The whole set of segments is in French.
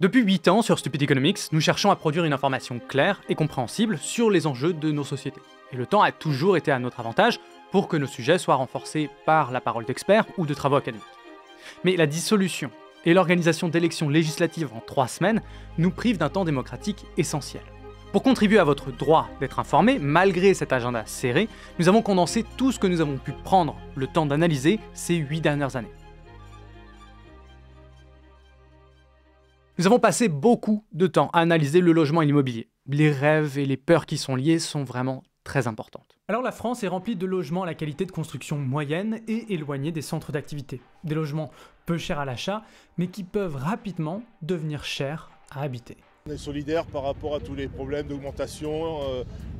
Depuis 8 ans, sur Stupid Economics, nous cherchons à produire une information claire et compréhensible sur les enjeux de nos sociétés. Et le temps a toujours été à notre avantage pour que nos sujets soient renforcés par la parole d'experts ou de travaux académiques. Mais la dissolution et l'organisation d'élections législatives en 3 semaines nous privent d'un temps démocratique essentiel. Pour contribuer à votre droit d'être informé, malgré cet agenda serré, nous avons condensé tout ce que nous avons pu prendre le temps d'analyser ces 8 dernières années. Nous avons passé beaucoup de temps à analyser le logement et l'immobilier. Les rêves et les peurs qui sont liés sont vraiment très importantes. Alors la France est remplie de logements à la qualité de construction moyenne et éloignés des centres d'activité. Des logements peu chers à l'achat, mais qui peuvent rapidement devenir chers à habiter. On est solidaire par rapport à tous les problèmes d'augmentation,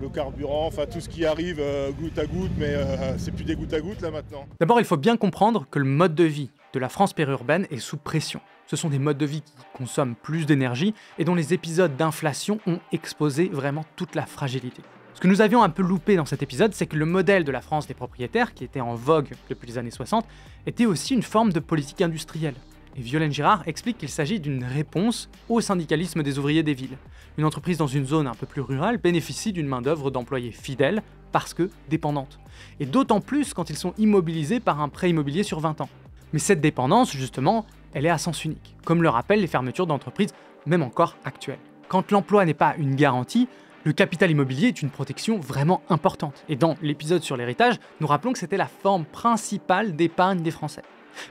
le carburant, enfin tout ce qui arrive goutte à goutte, mais c'est plus des gouttes à gouttes là maintenant. D'abord, il faut bien comprendre que le mode de vie de la France périurbaine est sous pression. Ce sont des modes de vie qui consomment plus d'énergie et dont les épisodes d'inflation ont exposé vraiment toute la fragilité. Ce que nous avions un peu loupé dans cet épisode, c'est que le modèle de la France des propriétaires, qui était en vogue depuis les années 60, était aussi une forme de politique industrielle. Et Violaine Girard explique qu'il s'agit d'une réponse au syndicalisme des ouvriers des villes. Une entreprise dans une zone un peu plus rurale bénéficie d'une main-d'œuvre d'employés fidèles parce que dépendante. Et d'autant plus quand ils sont immobilisés par un prêt immobilier sur 20 ans. Mais cette dépendance, justement, elle est à sens unique, comme le rappellent les fermetures d'entreprises, même encore actuelles. Quand l'emploi n'est pas une garantie, le capital immobilier est une protection vraiment importante. Et dans l'épisode sur l'héritage, nous rappelons que c'était la forme principale d'épargne des Français.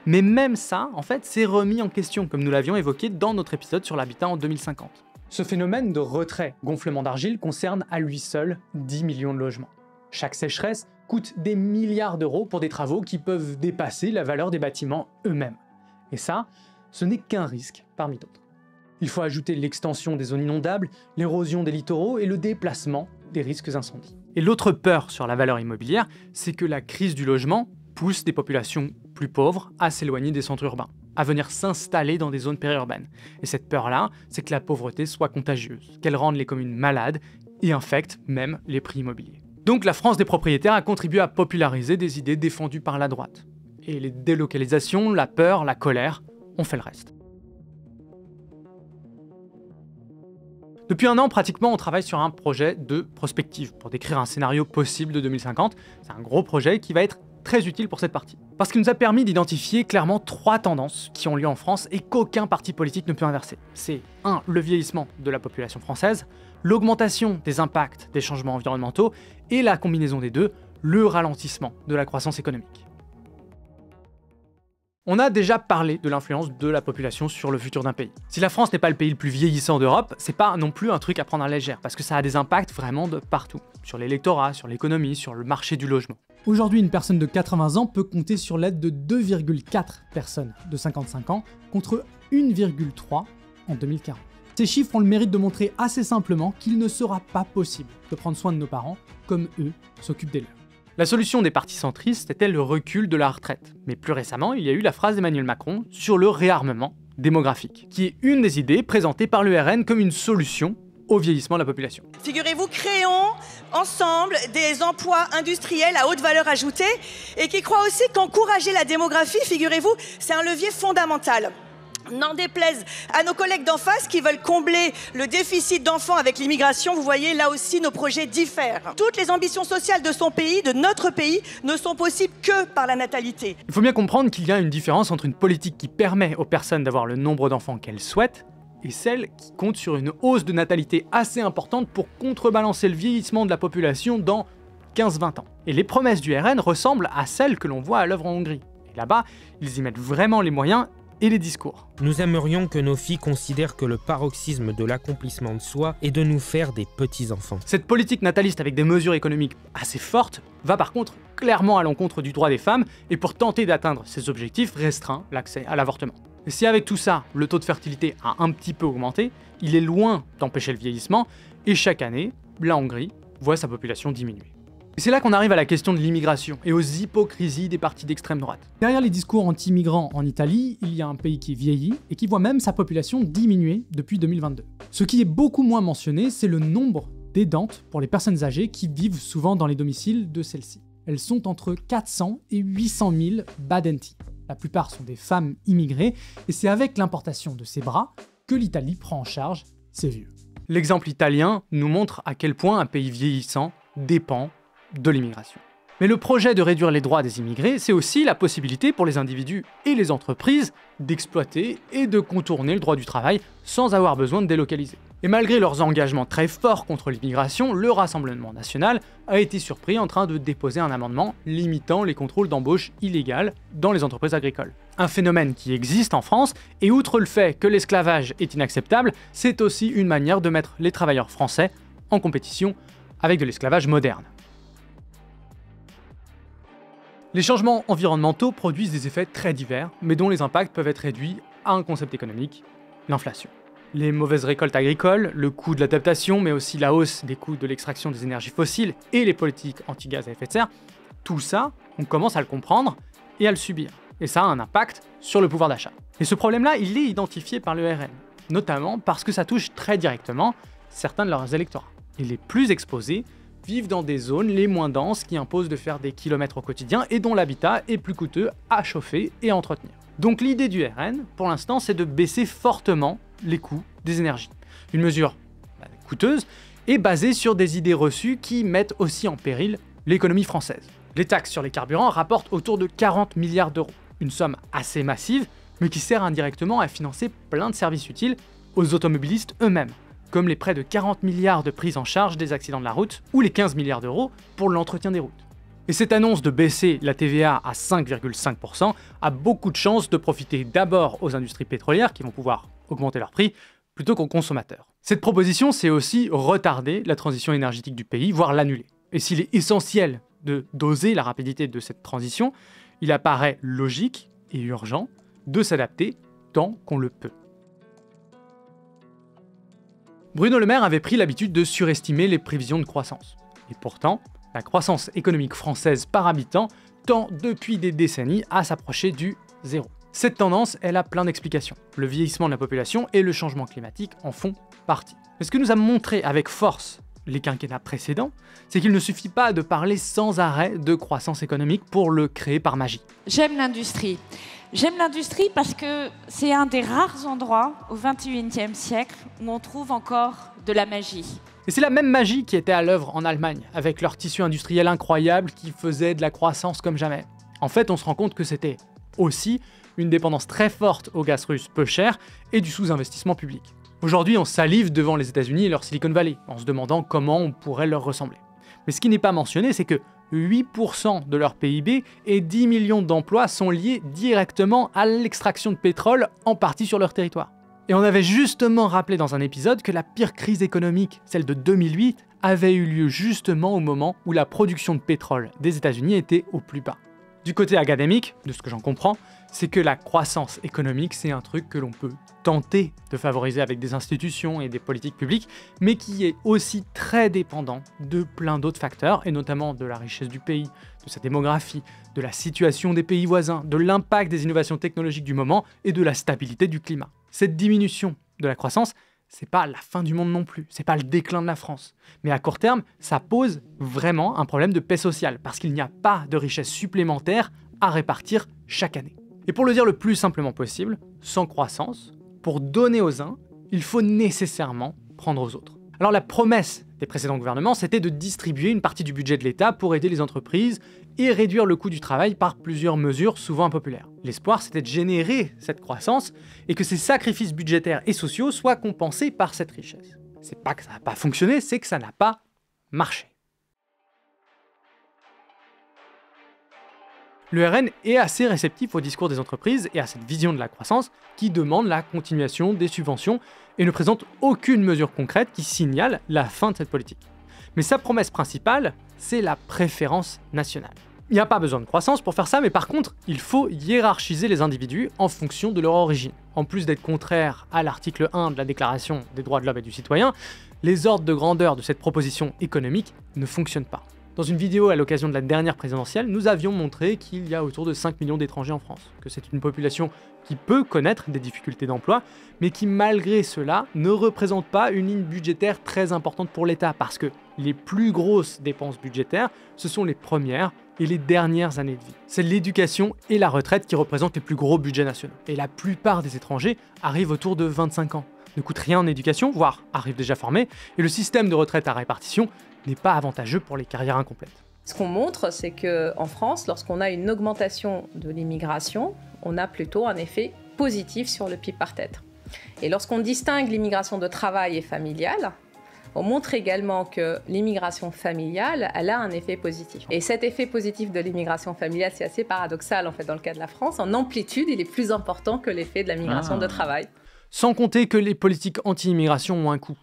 Mais même ça, en fait, c'est remis en question, comme nous l'avions évoqué dans notre épisode sur l'habitat en 2050. Ce phénomène de retrait-gonflement d'argile concerne à lui seul 10 millions de logements. Chaque sécheresse coûte des milliards d'euros pour des travaux qui peuvent dépasser la valeur des bâtiments eux-mêmes. Et ça, ce n'est qu'un risque parmi d'autres. Il faut ajouter l'extension des zones inondables, l'érosion des littoraux et le déplacement des risques incendies. Et l'autre peur sur la valeur immobilière, c'est que la crise du logement pousse des populations plus pauvres à s'éloigner des centres urbains, à venir s'installer dans des zones périurbaines. Et cette peur-là, c'est que la pauvreté soit contagieuse, qu'elle rende les communes malades et infecte même les prix immobiliers. Donc la France des propriétaires a contribué à populariser des idées défendues par la droite. Et les délocalisations, la peur, la colère ont fait le reste. Depuis un an, pratiquement, on travaille sur un projet de prospective pour décrire un scénario possible de 2050. C'est un gros projet qui va être très utile pour cette partie. Parce qu'il nous a permis d'identifier clairement 3 tendances qui ont lieu en France et qu'aucun parti politique ne peut inverser. C'est 1. Le vieillissement de la population française, l'augmentation des impacts des changements environnementaux et la combinaison des deux, le ralentissement de la croissance économique. On a déjà parlé de l'influence de la population sur le futur d'un pays. Si la France n'est pas le pays le plus vieillissant d'Europe, c'est pas non plus un truc à prendre à la légère, parce que ça a des impacts vraiment de partout. Sur l'électorat, sur l'économie, sur le marché du logement. Aujourd'hui, une personne de 80 ans peut compter sur l'aide de 2,4 personnes de 55 ans, contre 1,3 en 2040. Ces chiffres ont le mérite de montrer assez simplement qu'il ne sera pas possible de prendre soin de nos parents comme eux s'occupent des leurs. La solution des partis centristes était le recul de la retraite. Mais plus récemment, il y a eu la phrase d'Emmanuel Macron sur le réarmement démographique, qui est une des idées présentées par l'URN comme une solution au vieillissement de la population. Figurez-vous, créons ensemble des emplois industriels à haute valeur ajoutée et qui croient aussi qu'encourager la démographie, figurez-vous, c'est un levier fondamental. N'en déplaise à nos collègues d'en face qui veulent combler le déficit d'enfants avec l'immigration, vous voyez, là aussi nos projets diffèrent. Toutes les ambitions sociales de son pays, de notre pays, ne sont possibles que par la natalité. Il faut bien comprendre qu'il y a une différence entre une politique qui permet aux personnes d'avoir le nombre d'enfants qu'elles souhaitent et celle qui compte sur une hausse de natalité assez importante pour contrebalancer le vieillissement de la population dans 15-20 ans. Et les promesses du RN ressemblent à celles que l'on voit à l'œuvre en Hongrie. Et là-bas, ils y mettent vraiment les moyens et les discours. Nous aimerions que nos filles considèrent que le paroxysme de l'accomplissement de soi est de nous faire des petits-enfants. Cette politique nataliste avec des mesures économiques assez fortes va par contre clairement à l'encontre du droit des femmes et pour tenter d'atteindre ces objectifs restreint l'accès à l'avortement. Et si avec tout ça, le taux de fertilité a un petit peu augmenté, il est loin d'empêcher le vieillissement et chaque année, la Hongrie voit sa population diminuer. Et c'est là qu'on arrive à la question de l'immigration et aux hypocrisies des partis d'extrême droite. Derrière les discours anti-migrants en Italie, il y a un pays qui vieillit et qui voit même sa population diminuer depuis 2022. Ce qui est beaucoup moins mentionné, c'est le nombre d'aidantes pour les personnes âgées qui vivent souvent dans les domiciles de celles-ci. Elles sont entre 400 et 800 000 badenti. La plupart sont des femmes immigrées et c'est avec l'importation de ces bras que l'Italie prend en charge ces vieux. L'exemple italien nous montre à quel point un pays vieillissant dépend de l'immigration. Mais le projet de réduire les droits des immigrés, c'est aussi la possibilité pour les individus et les entreprises d'exploiter et de contourner le droit du travail sans avoir besoin de délocaliser. Et malgré leurs engagements très forts contre l'immigration, le Rassemblement national a été surpris en train de déposer un amendement limitant les contrôles d'embauche illégales dans les entreprises agricoles. Un phénomène qui existe en France, et outre le fait que l'esclavage est inacceptable, c'est aussi une manière de mettre les travailleurs français en compétition avec de l'esclavage moderne. Les changements environnementaux produisent des effets très divers, mais dont les impacts peuvent être réduits à un concept économique, l'inflation. Les mauvaises récoltes agricoles, le coût de l'adaptation, mais aussi la hausse des coûts de l'extraction des énergies fossiles et les politiques anti-gaz à effet de serre, tout ça, on commence à le comprendre et à le subir. Et ça a un impact sur le pouvoir d'achat. Et ce problème-là, il est identifié par le RN, notamment parce que ça touche très directement certains de leurs électorats. Et les plus exposés vivent dans des zones les moins denses qui imposent de faire des kilomètres au quotidien et dont l'habitat est plus coûteux à chauffer et à entretenir. Donc l'idée du RN, pour l'instant, c'est de baisser fortement les coûts des énergies. Une mesure coûteuse et basée sur des idées reçues qui mettent aussi en péril l'économie française. Les taxes sur les carburants rapportent autour de 40 milliards d'euros, une somme assez massive, mais qui sert indirectement à financer plein de services utiles aux automobilistes eux-mêmes, comme les près de 40 milliards de prise en charge des accidents de la route ou les 15 milliards d'euros pour l'entretien des routes. Et cette annonce de baisser la TVA à 5,5% a beaucoup de chances de profiter d'abord aux industries pétrolières qui vont pouvoir augmenter leur prix plutôt qu'aux consommateurs. Cette proposition, c'est aussi retarder la transition énergétique du pays, voire l'annuler. Et s'il est essentiel de doser la rapidité de cette transition, il apparaît logique et urgent de s'adapter tant qu'on le peut. Bruno Le Maire avait pris l'habitude de surestimer les prévisions de croissance. Et pourtant, la croissance économique française par habitant tend depuis des décennies à s'approcher du zéro. Cette tendance, elle a plein d'explications. Le vieillissement de la population et le changement climatique en font partie. Mais ce que nous a montré avec force les quinquennats précédents, c'est qu'il ne suffit pas de parler sans arrêt de croissance économique pour le créer par magie. J'aime l'industrie. J'aime l'industrie parce que c'est un des rares endroits au XXIe siècle où on trouve encore de la magie. Et c'est la même magie qui était à l'œuvre en Allemagne, avec leur tissu industriel incroyable qui faisait de la croissance comme jamais. En fait, on se rend compte que c'était aussi une dépendance très forte au gaz russe peu cher et du sous-investissement public. Aujourd'hui, on salive devant les États-Unis et leur Silicon Valley, en se demandant comment on pourrait leur ressembler. Mais ce qui n'est pas mentionné, c'est que 8% de leur PIB et 10 millions d'emplois sont liés directement à l'extraction de pétrole, en partie sur leur territoire. Et on avait justement rappelé dans un épisode que la pire crise économique, celle de 2008, avait eu lieu justement au moment où la production de pétrole des États-Unis était au plus bas. Du côté académique, de ce que j'en comprends, c'est que la croissance économique, c'est un truc que l'on peut tenter de favoriser avec des institutions et des politiques publiques, mais qui est aussi très dépendant de plein d'autres facteurs, et notamment de la richesse du pays, de sa démographie, de la situation des pays voisins, de l'impact des innovations technologiques du moment et de la stabilité du climat. Cette diminution de la croissance, c'est pas la fin du monde non plus, c'est pas le déclin de la France. Mais à court terme, ça pose vraiment un problème de paix sociale, parce qu'il n'y a pas de richesse supplémentaire à répartir chaque année. Et pour le dire le plus simplement possible, sans croissance, pour donner aux uns, il faut nécessairement prendre aux autres. Alors la promesse des précédents gouvernements, c'était de distribuer une partie du budget de l'État pour aider les entreprises et réduire le coût du travail par plusieurs mesures souvent impopulaires. L'espoir, c'était de générer cette croissance et que ces sacrifices budgétaires et sociaux soient compensés par cette richesse. C'est pas que ça n'a pas fonctionné, c'est que ça n'a pas marché. Le RN est assez réceptif au discours des entreprises et à cette vision de la croissance qui demande la continuation des subventions et ne présente aucune mesure concrète qui signale la fin de cette politique. Mais sa promesse principale, c'est la préférence nationale. Il n'y a pas besoin de croissance pour faire ça, mais par contre, il faut hiérarchiser les individus en fonction de leur origine. En plus d'être contraire à l'article 1 de la Déclaration des droits de l'homme et du citoyen, les ordres de grandeur de cette proposition économique ne fonctionnent pas. Dans une vidéo à l'occasion de la dernière présidentielle, nous avions montré qu'il y a autour de 5 millions d'étrangers en France, que c'est une population qui peut connaître des difficultés d'emploi, mais qui malgré cela ne représente pas une ligne budgétaire très importante pour l'État, parce que les plus grosses dépenses budgétaires, ce sont les premières et les dernières années de vie. C'est l'éducation et la retraite qui représentent les plus gros budgets nationaux. Et la plupart des étrangers arrivent autour de 25 ans. ne coûtent rien en éducation, voire arrivent déjà formés, et le système de retraite à répartition n'est pas avantageux pour les carrières incomplètes. Ce qu'on montre, c'est qu'en France, lorsqu'on a une augmentation de l'immigration, on a plutôt un effet positif sur le PIB par tête. Et lorsqu'on distingue l'immigration de travail et familiale, on montre également que l'immigration familiale, elle a un effet positif. Et cet effet positif de l'immigration familiale, c'est assez paradoxal en fait dans le cas de la France. En amplitude, il est plus important que l'effet de la migration de travail. Sans compter que les politiques anti-immigration ont un coût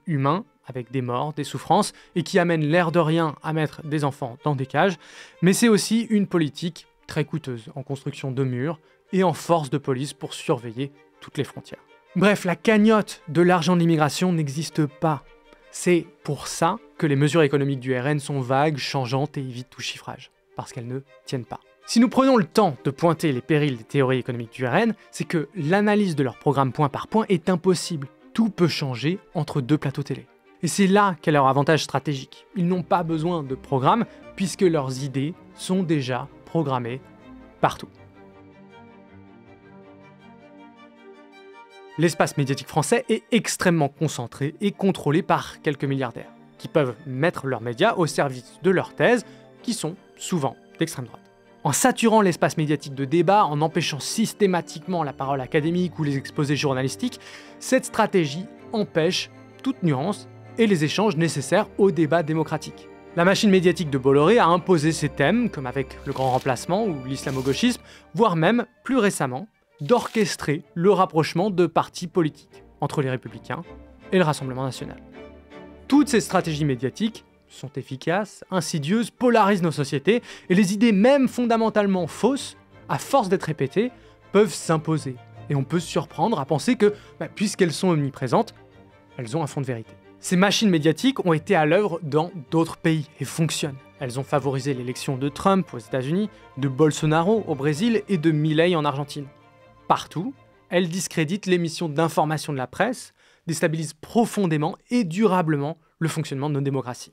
humain, avec des morts, des souffrances, et qui amène l'air de rien à mettre des enfants dans des cages, mais c'est aussi une politique très coûteuse en construction de murs et en force de police pour surveiller toutes les frontières. Bref, la cagnotte de l'argent de l'immigration n'existe pas. C'est pour ça que les mesures économiques du RN sont vagues, changeantes et évitent tout chiffrage, parce qu'elles ne tiennent pas. Si nous prenons le temps de pointer les périls des théories économiques du RN, c'est que l'analyse de leur programme point par point est impossible. Tout peut changer entre deux plateaux télé. Et c'est là qu'est leur avantage stratégique. Ils n'ont pas besoin de programme, puisque leurs idées sont déjà programmées partout. L'espace médiatique français est extrêmement concentré et contrôlé par quelques milliardaires, qui peuvent mettre leurs médias au service de leurs thèses, qui sont souvent d'extrême droite. En saturant l'espace médiatique de débat, en empêchant systématiquement la parole académique ou les exposés journalistiques, cette stratégie empêche toute nuance et les échanges nécessaires au débat démocratique. La machine médiatique de Bolloré a imposé ses thèmes, comme avec le grand remplacement ou l'islamo-gauchisme, voire même, plus récemment, d'orchestrer le rapprochement de partis politiques entre les Républicains et le Rassemblement national. Toutes ces stratégies médiatiques sont efficaces, insidieuses, polarisent nos sociétés, et les idées même fondamentalement fausses, à force d'être répétées, peuvent s'imposer. Et on peut se surprendre à penser que, puisqu'elles sont omniprésentes, elles ont un fond de vérité. Ces machines médiatiques ont été à l'œuvre dans d'autres pays et fonctionnent. Elles ont favorisé l'élection de Trump aux États-Unis, de Bolsonaro au Brésil et de Milei en Argentine. Partout, elles discréditent les missions d'information de la presse, déstabilisent profondément et durablement le fonctionnement de nos démocraties.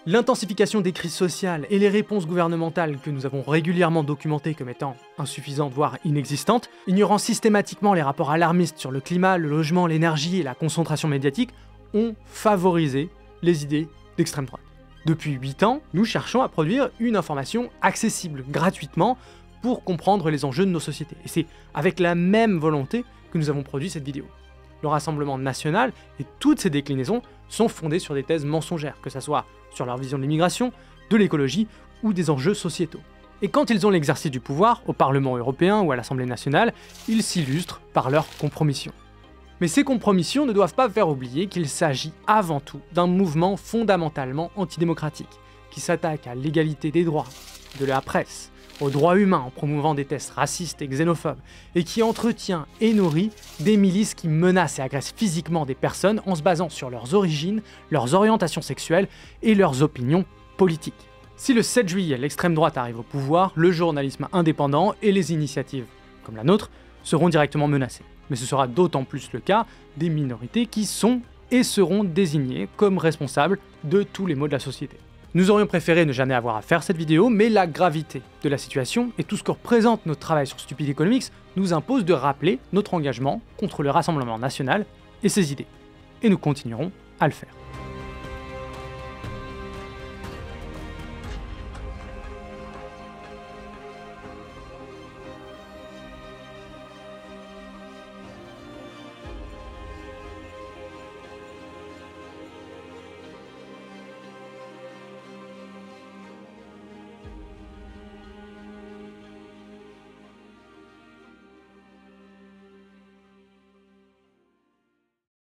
L'intensification des crises sociales et les réponses gouvernementales que nous avons régulièrement documentées comme étant insuffisantes voire inexistantes, ignorant systématiquement les rapports alarmistes sur le climat, le logement, l'énergie et la concentration médiatique, ont favorisé les idées d'extrême droite. Depuis 8 ans, nous cherchons à produire une information accessible, gratuitement, pour comprendre les enjeux de nos sociétés. Et c'est avec la même volonté que nous avons produit cette vidéo. Le Rassemblement national et toutes ses déclinaisons sont fondées sur des thèses mensongères, que ce soit sur leur vision de l'immigration, de l'écologie ou des enjeux sociétaux. Et quand ils ont l'exercice du pouvoir, au Parlement européen ou à l'Assemblée nationale, ils s'illustrent par leur compromission. Mais ces compromissions ne doivent pas faire oublier qu'il s'agit avant tout d'un mouvement fondamentalement antidémocratique, qui s'attaque à l'égalité des droits, de la presse, aux droits humains en promouvant des thèses racistes et xénophobes, et qui entretient et nourrit des milices qui menacent et agressent physiquement des personnes en se basant sur leurs origines, leurs orientations sexuelles et leurs opinions politiques. Si le 7 juillet l'extrême droite arrive au pouvoir, le journalisme indépendant et les initiatives, comme la nôtre, seront directement menacés. Mais ce sera d'autant plus le cas des minorités qui sont et seront désignées comme responsables de tous les maux de la société. Nous aurions préféré ne jamais avoir à faire cette vidéo, mais la gravité de la situation et tout ce que représente notre travail sur Stupid Economics nous impose de rappeler notre engagement contre le Rassemblement national et ses idées. Et nous continuerons à le faire.